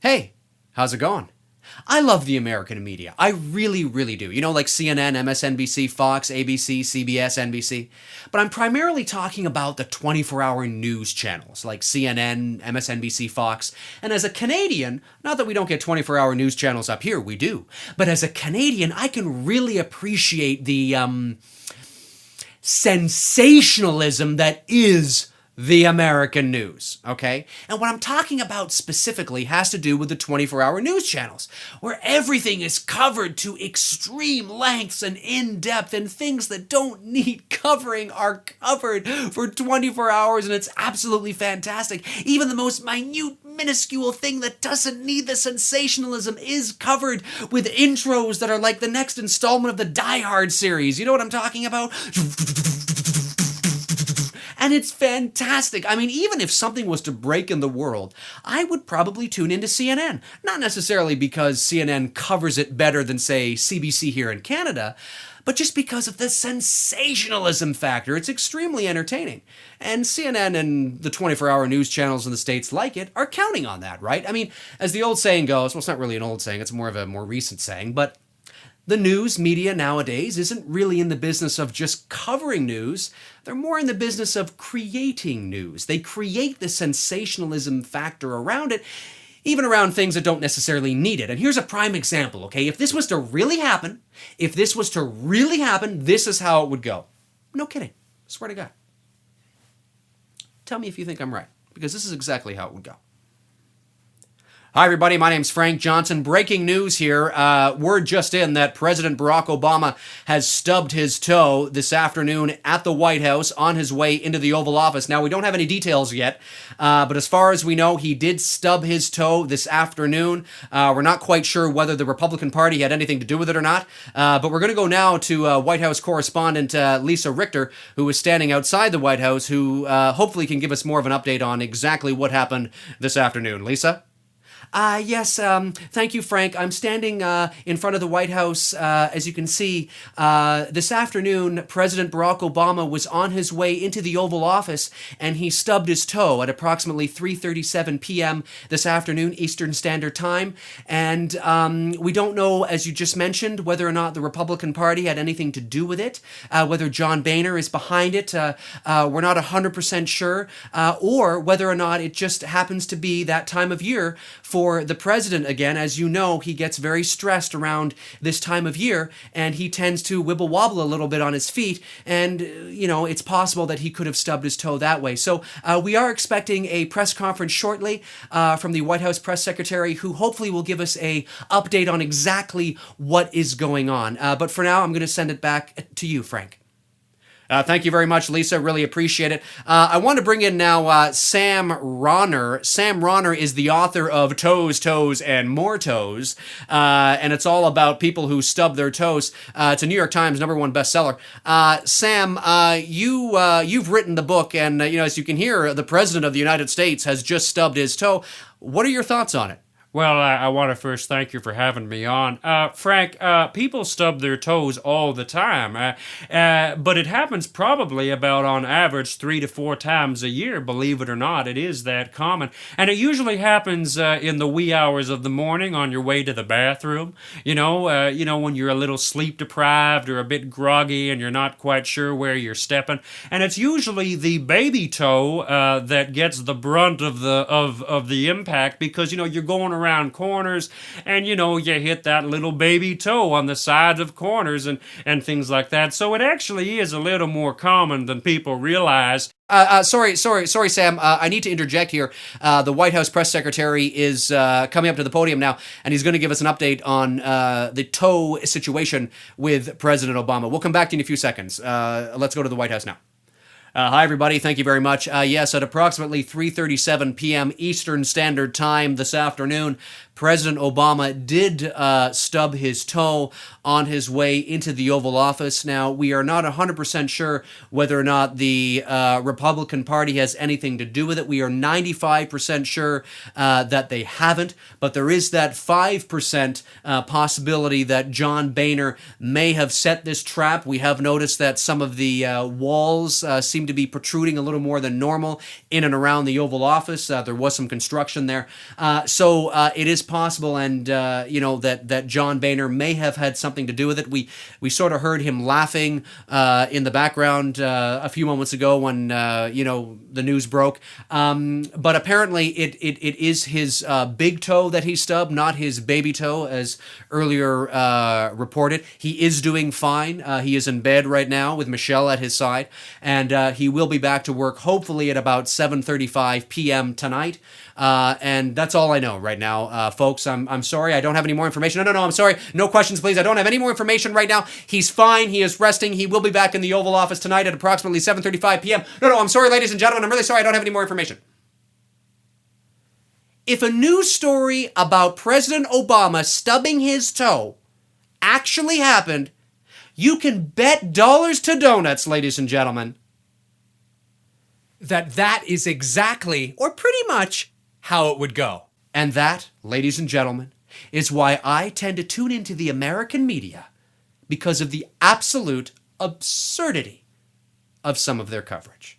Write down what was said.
Hey, how's it going? I love the American media. I really, really do. You know, like CNN, MSNBC, Fox, ABC, CBS, NBC. But I'm primarily talking about the 24-hour news channels like CNN, MSNBC, Fox. And as a Canadian, not that we don't get 24-hour news channels up here, we do. But as a Canadian, I can really appreciate the sensationalism that is the American news, okay? And what I'm talking about specifically has to do with the 24-hour news channels, where everything is covered to extreme lengths and in-depth, and things that don't need covering are covered for 24 hours, and it's absolutely fantastic. Even the most minute, minuscule thing that doesn't need the sensationalism is covered with intros that are like the next installment of the Die Hard series. You know what I'm talking about? And it's fantastic. I mean, even if something was to break in the world, I would probably tune into CNN. Not necessarily because CNN covers it better than, say, CBC here in Canada, but just because of the sensationalism factor. It's extremely entertaining. And CNN and the 24-hour news channels in the States like it are counting on that, right? I mean, as the old saying goes, well, it's not really an old saying, it's more of a more recent saying, but the news media nowadays isn't really in the business of just covering news. They're more in the business of creating news. They create the sensationalism factor around it, even around things that don't necessarily need it. And here's a prime example, okay? If this was to really happen, this is how it would go. No kidding. Swear to God. Tell me if you think I'm right, because this is exactly how it would go. Hi, everybody. My name's Frank Johnson. Breaking news here. Word just in that President Barack Obama has stubbed his toe this afternoon at the White House on his way into the Oval Office. Now, we don't have any details yet, but as far as we know, he did stub his toe this afternoon. We're not quite sure whether the Republican Party had anything to do with it or not, but we're going to go now to White House correspondent Lisa Richter, who is standing outside the White House, who hopefully can give us more of an update on exactly what happened this afternoon. Lisa? Yes, thank you, Frank. I'm standing in front of the White House. As you can see, this afternoon, President Barack Obama was on his way into the Oval Office, and he stubbed his toe at approximately 3:37 p.m. this afternoon, Eastern Standard Time. And we don't know, as you just mentioned, whether or not the Republican Party had anything to do with it, whether John Boehner is behind it. We're not 100% sure, or whether or not it just happens to be that time of year for the president again. As you know, he gets very stressed around this time of year, and he tends to wibble wobble a little bit on his feet, and it's possible that he could have stubbed his toe that way. So we are expecting a press conference shortly from the White House press secretary, who hopefully will give us a update on exactly what is going on. But for now, I'm going to send it back to you, Frank. Thank you very much, Lisa. Really appreciate it. I want to bring in now Sam Ronner. Sam Ronner is the author of Toes, Toes, and More Toes, and it's all about people who stub their toes. It's a New York Times #1 bestseller. Sam, you've written the book, and as you can hear, the President of the United States has just stubbed his toe. What are your thoughts on it? Well, I want to first thank you for having me on. Frank, people stub their toes all the time, but it happens probably about on average 3 to 4 times a year, believe it or not. It is that common. And it usually happens in the wee hours of the morning on your way to the bathroom. When you're a little sleep deprived or a bit groggy and you're not quite sure where you're stepping. And it's usually the baby toe that gets the brunt of the impact, because, you're going around corners, and you hit that little baby toe on the sides of corners and things like that. So it actually is a little more common than people realize. Sorry, Sam. I need to interject here. The White House press secretary is coming up to the podium now, and he's going to give us an update on the toe situation with President Obama. We'll come back to you in a few seconds. Let's go to the White House now. Hi, everybody. Thank you very much. Yes, at approximately 3:37 p.m. Eastern Standard Time this afternoon, President Obama did stub his toe on his way into the Oval Office. Now, we are not 100% sure whether or not the Republican Party has anything to do with it. We are 95% sure that they haven't, but there is that 5% possibility that John Boehner may have set this trap. We have noticed that some of the walls seem to be protruding a little more than normal in and around the Oval Office. There was some construction there. So it is possible, and that John Boehner may have had something to do with it. We sort of heard him laughing in the background a few moments ago when the news broke. But apparently it is his big toe that he stubbed, not his baby toe, as earlier reported. He is doing fine. He is in bed right now with Michelle at his side, and he will be back to work hopefully at about 7:35 p.m. tonight. And that's all I know right now, folks. I'm sorry, I don't have any more information. No, I'm sorry. No questions, please. I don't have any more information right now. He's fine. He is resting. He will be back in the Oval Office tonight at approximately 7:35 p.m. No, I'm sorry, ladies and gentlemen. I'm really sorry. I don't have any more information. If a news story about President Obama stubbing his toe actually happened, you can bet dollars to donuts, ladies and gentlemen, that is exactly, or pretty much, how it would go. And that, ladies and gentlemen, is why I tend to tune into the American media, because of the absolute absurdity of some of their coverage.